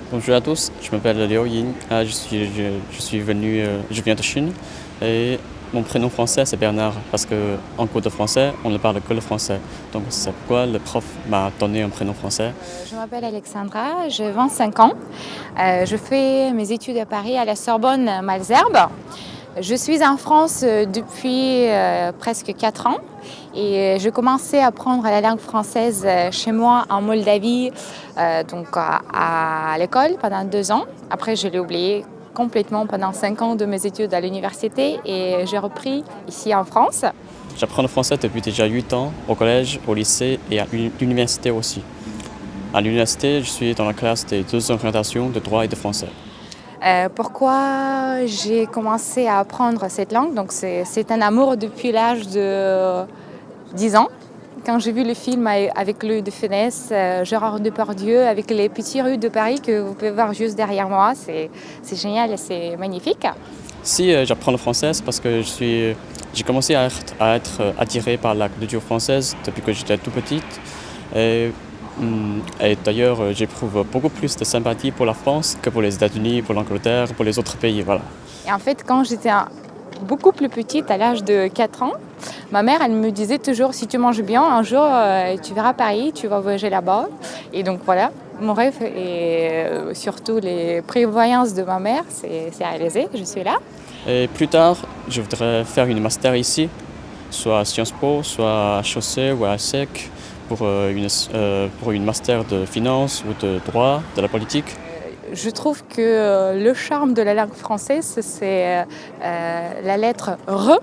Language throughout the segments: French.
Bonjour à tous, je m'appelle Léo Yin, je viens de Chine et mon prénom français c'est Bernard parce qu'en cours de français on ne parle que le français. Donc c'est pourquoi le prof m'a donné un prénom français. Je m'appelle Alexandra, j'ai 25 ans. Je fais mes études à Paris à la Sorbonne Malesherbes. Je suis en France depuis presque 4 ans et j'ai commencé à apprendre la langue française chez moi en Moldavie, donc à l'école pendant 2 ans. Après, je l'ai oublié complètement pendant 5 ans de mes études à l'université et j'ai repris ici en France. J'apprends le français depuis déjà 8 ans au collège, au lycée et à l'université aussi. À l'université, je suis dans la classe des 2 orientations de droit et de français. Pourquoi j'ai commencé à apprendre cette langue? Donc c'est un amour depuis l'âge de 10 ans. Quand j'ai vu le film avec Louis de Funès, Gérard Depardieu, avec les petites rues de Paris que vous pouvez voir juste derrière moi, c'est génial et c'est magnifique. Si j'apprends le français, c'est parce que j'ai commencé à être attiré par la culture française depuis que j'étais tout petite. Et d'ailleurs, j'éprouve beaucoup plus de sympathie pour la France que pour les États-Unis, pour l'Angleterre, pour les autres pays. Voilà. Et en fait, quand j'étais beaucoup plus petite, à l'âge de 4 ans, ma mère, elle me disait toujours, si tu manges bien, un jour, tu verras Paris, tu vas voyager là-bas. Et donc voilà, mon rêve et surtout les prévoyances de ma mère, c'est réalisé, je suis là. Et plus tard, je voudrais faire une master ici, soit à Sciences Po, soit à HEC ou à ESSEC, pour une master de finance ou de droit, de la politique. Je trouve que le charme de la langue française, c'est la lettre R.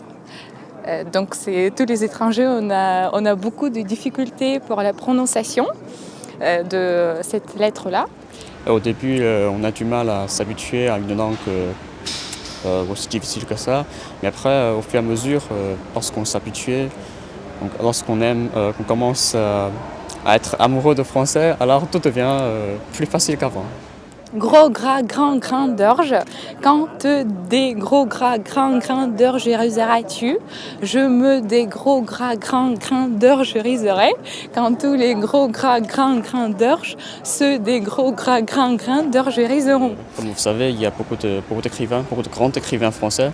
Donc tous les étrangers, on a beaucoup de difficultés pour la prononciation de cette lettre-là. Au début, on a du mal à s'habituer à une langue aussi difficile que ça. Mais après, au fur et à mesure, lorsqu'on s'habitue, lorsqu'on aime, qu'on commence à être amoureux de français, alors tout devient plus facile qu'avant. Gros, gras, grand, grand d'orge. Quand des gros, gras, grand d'orge riseras-tu? Je me des gros, gras, grand d'orge riserai. Quand tous les gros, gras, grand d'orge, ceux des gros, gras, grand d'orge riseront. Comme vous savez, il y a beaucoup d'écrivains, beaucoup de grands écrivains français.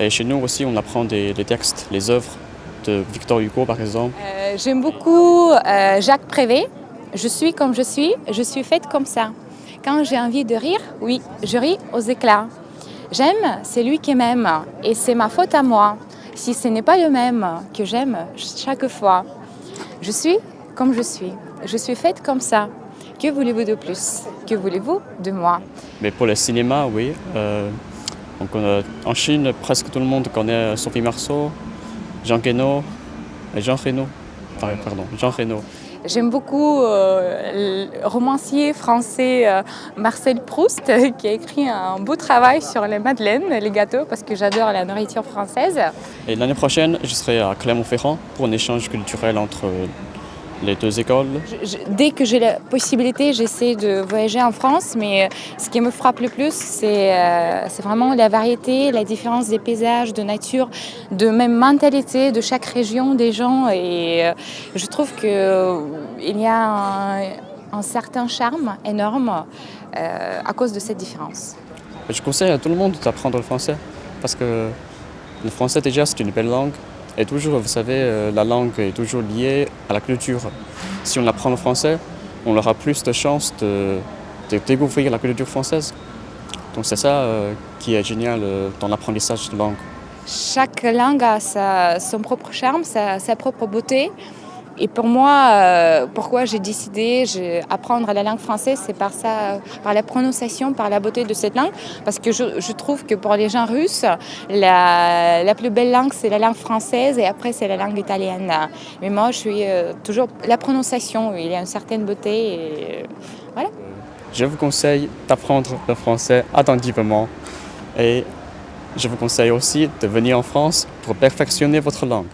Et chez nous aussi, on apprend des textes, les œuvres de Victor Hugo, par exemple. J'aime beaucoup Jacques Prévert. Je suis comme je suis faite comme ça. Quand j'ai envie de rire, oui, je ris aux éclats. J'aime celui qui m'aime et c'est ma faute à moi si ce n'est pas le même que j'aime chaque fois. Je suis comme je suis faite comme ça. Que voulez-vous de plus? Que voulez-vous de moi? Mais pour le cinéma, oui. En Chine, presque tout le monde connaît Sophie Marceau, Jean Reno. J'aime beaucoup le romancier français Marcel Proust qui a écrit un beau travail sur les madeleines, les gâteaux, parce que j'adore la nourriture française. Et l'année prochaine, je serai à Clermont-Ferrand pour un échange culturel entre les 2 écoles. Dès que j'ai la possibilité, j'essaie de voyager en France, mais ce qui me frappe le plus, c'est vraiment la variété, la différence des paysages, de nature, de même mentalité de chaque région des gens. Et je trouve qu'il y a un certain charme énorme à cause de cette différence. Je conseille à tout le monde d'apprendre le français parce que le français déjà c'est une belle langue. Et toujours, vous savez, la langue est toujours liée à la culture. Si on apprend le français, on aura plus de chances de découvrir la culture française. Donc c'est ça qui est génial dans l'apprentissage de langue. Chaque langue a son propre charme, sa propre beauté. Et pour moi, pourquoi j'ai décidé d'apprendre la langue française, c'est par la prononciation, par la beauté de cette langue. Parce que je trouve que pour les gens russes, la plus belle langue, c'est la langue française et après, c'est la langue italienne. Mais moi, je suis toujours la prononciation. Il y a une certaine beauté et voilà. Je vous conseille d'apprendre le français attentivement et je vous conseille aussi de venir en France pour perfectionner votre langue.